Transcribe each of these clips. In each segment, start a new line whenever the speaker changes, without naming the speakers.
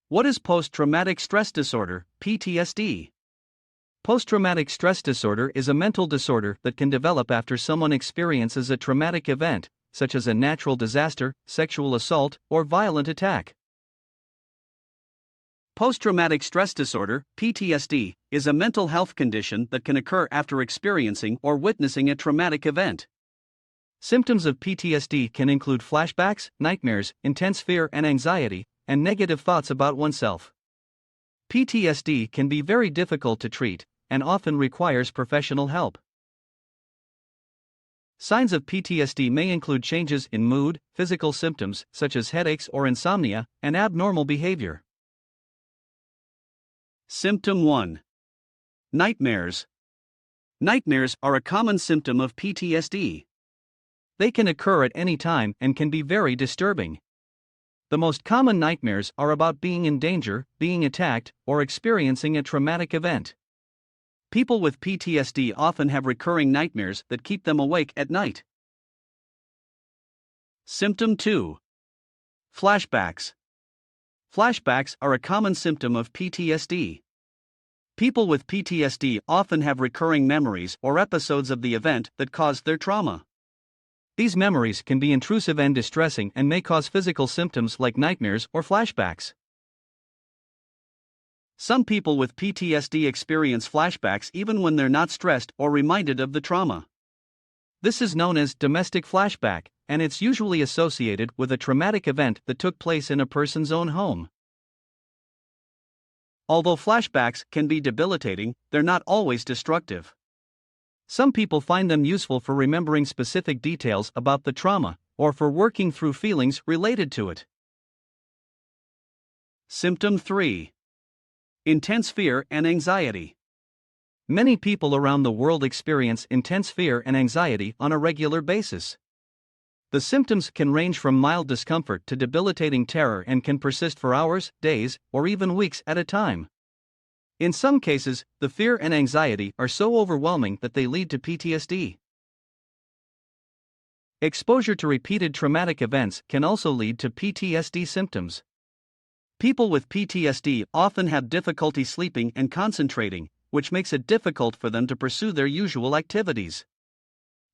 What is post-traumatic stress disorder, PTSD? Post-traumatic stress disorder is a mental disorder that can develop after someone experiences a traumatic event, such as a natural disaster, sexual assault, or violent attack. Post-traumatic stress disorder, PTSD, is a mental health condition that can occur after experiencing or witnessing a traumatic event. Symptoms of PTSD can include flashbacks, nightmares, intense fear and anxiety, and negative thoughts about oneself. PTSD can be very difficult to treat, and often requires professional help. Signs of PTSD may include changes in mood, physical symptoms such as headaches or insomnia, and abnormal behavior. Symptom 1. Nightmares. Nightmares are a common symptom of PTSD. They can occur at any time and can be very disturbing. The most common nightmares are about being in danger, being attacked, or experiencing a traumatic event. People with PTSD often have recurring nightmares that keep them awake at night. Symptom 2. Flashbacks. Flashbacks are a common symptom of PTSD. People with PTSD often have recurring memories or episodes of the event that caused their trauma. These memories can be intrusive and distressing and may cause physical symptoms like nightmares or flashbacks. Some people with PTSD experience flashbacks even when they're not stressed or reminded of the trauma. This is known as domestic flashback, and it's usually associated with a traumatic event that took place in a person's own home. Although flashbacks can be debilitating, they're not always destructive. Some people find them useful for remembering specific details about the trauma, or for working through feelings related to it. Symptom 3. Intense fear and anxiety. Many people around the world experience intense fear and anxiety on a regular basis. The symptoms can range from mild discomfort to debilitating terror and can persist for hours, days, or even weeks at a time. In some cases, the fear and anxiety are so overwhelming that they lead to PTSD. Exposure to repeated traumatic events can also lead to PTSD symptoms. People with PTSD often have difficulty sleeping and concentrating, which makes it difficult for them to pursue their usual activities.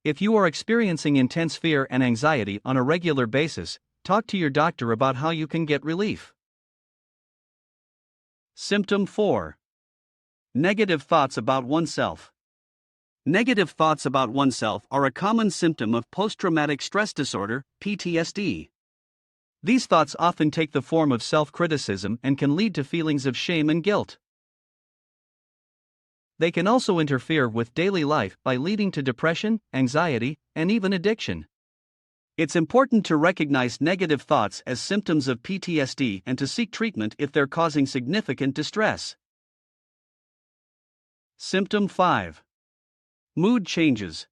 If you are experiencing intense fear and anxiety on a regular basis, talk to your doctor about how you can get relief. Symptom 4. Negative thoughts about oneself. Negative thoughts about oneself are a common symptom of post-traumatic stress disorder, PTSD. These thoughts often take the form of self-criticism and can lead to feelings of shame and guilt. They can also interfere with daily life by leading to depression, anxiety, and even addiction. It's important to recognize negative thoughts as symptoms of PTSD and to seek treatment if they're causing significant distress. Symptom 5. Mood changes.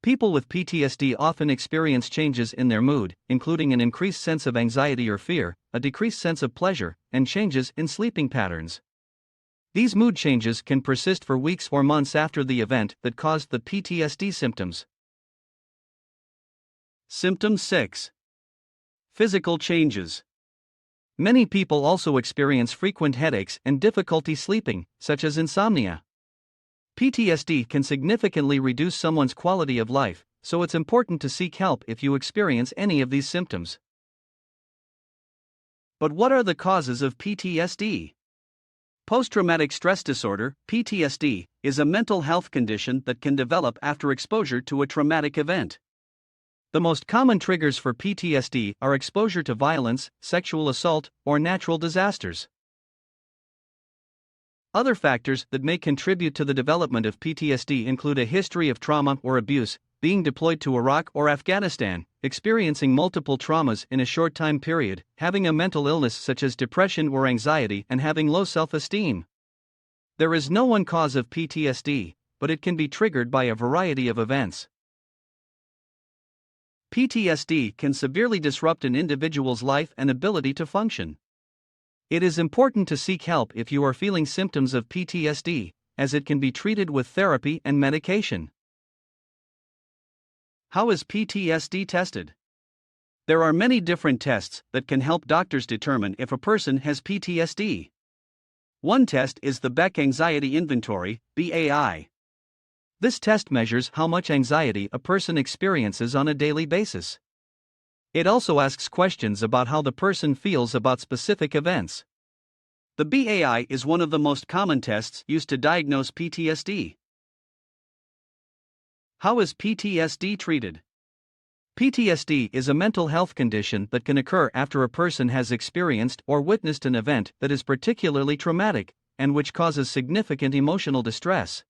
People with PTSD often experience changes in their mood, including an increased sense of anxiety or fear, a decreased sense of pleasure, and changes in sleeping patterns. These mood changes can persist for weeks or months after the event that caused the PTSD symptoms. Symptom 6. Physical changes. Many people also experience frequent headaches and difficulty sleeping, such as insomnia. PTSD can significantly reduce someone's quality of life, so it's important to seek help if you experience any of these symptoms. But what are the causes of PTSD? Post-traumatic stress disorder, PTSD, is a mental health condition that can develop after exposure to a traumatic event. The most common triggers for PTSD are exposure to violence, sexual assault, or natural disasters. Other factors that may contribute to the development of PTSD include a history of trauma or abuse, being deployed to Iraq or Afghanistan, experiencing multiple traumas in a short time period, having a mental illness such as depression or anxiety, and having low self-esteem. There is no one cause of PTSD, but it can be triggered by a variety of events. PTSD can severely disrupt an individual's life and ability to function. It is important to seek help if you are feeling symptoms of PTSD, as it can be treated with therapy and medication. How is PTSD tested? There are many different tests that can help doctors determine if a person has PTSD. One test is the Beck Anxiety Inventory, BAI. This test measures how much anxiety a person experiences on a daily basis. It also asks questions about how the person feels about specific events. The BAI is one of the most common tests used to diagnose PTSD. How is PTSD treated? PTSD is a mental health condition that can occur after a person has experienced or witnessed an event that is particularly traumatic and which causes significant emotional distress.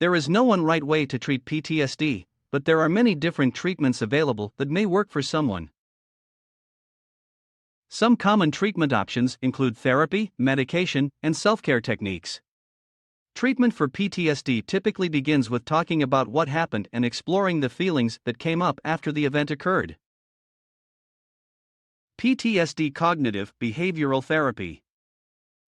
There is no one right way to treat PTSD, but there are many different treatments available that may work for someone. Some common treatment options include therapy, medication, and self-care techniques. Treatment for PTSD typically begins with talking about what happened and exploring the feelings that came up after the event occurred. PTSD Cognitive Behavioral Therapy.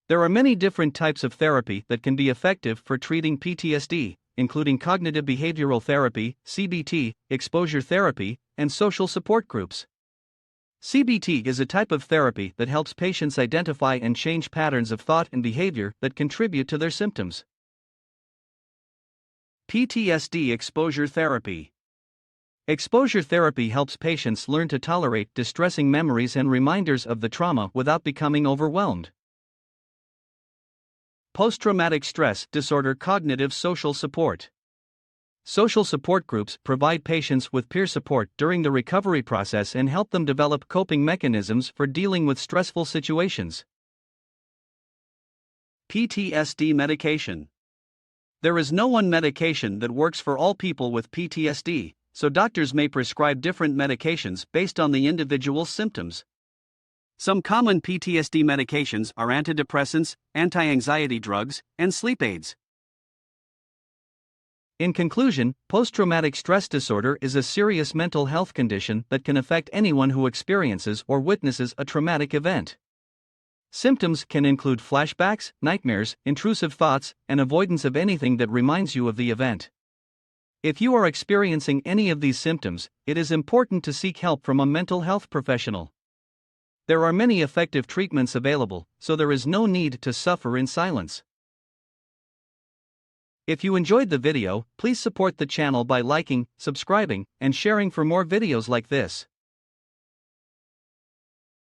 There are many different types of therapy that can be effective for treating PTSD, including cognitive behavioral therapy, CBT, exposure therapy, and social support groups. CBT is a type of therapy that helps patients identify and change patterns of thought and behavior that contribute to their symptoms. PTSD Exposure Therapy. Exposure therapy helps patients learn to tolerate distressing memories and reminders of the trauma without becoming overwhelmed. Post-traumatic stress disorder cognitive social support. Social support groups provide patients with peer support during the recovery process and help them develop coping mechanisms for dealing with stressful situations. PTSD medication. There is no one medication that works for all people with PTSD, so doctors may prescribe different medications based on the individual's symptoms. Some common PTSD medications are antidepressants, anti-anxiety drugs, and sleep aids. In conclusion, post-traumatic stress disorder is a serious mental health condition that can affect anyone who experiences or witnesses a traumatic event. Symptoms can include flashbacks, nightmares, intrusive thoughts, and avoidance of anything that reminds you of the event. If you are experiencing any of these symptoms, it is important to seek help from a mental health professional. There are many effective treatments available, so there is no need to suffer in silence. If you enjoyed the video, please support the channel by liking, subscribing, and sharing for more videos like this.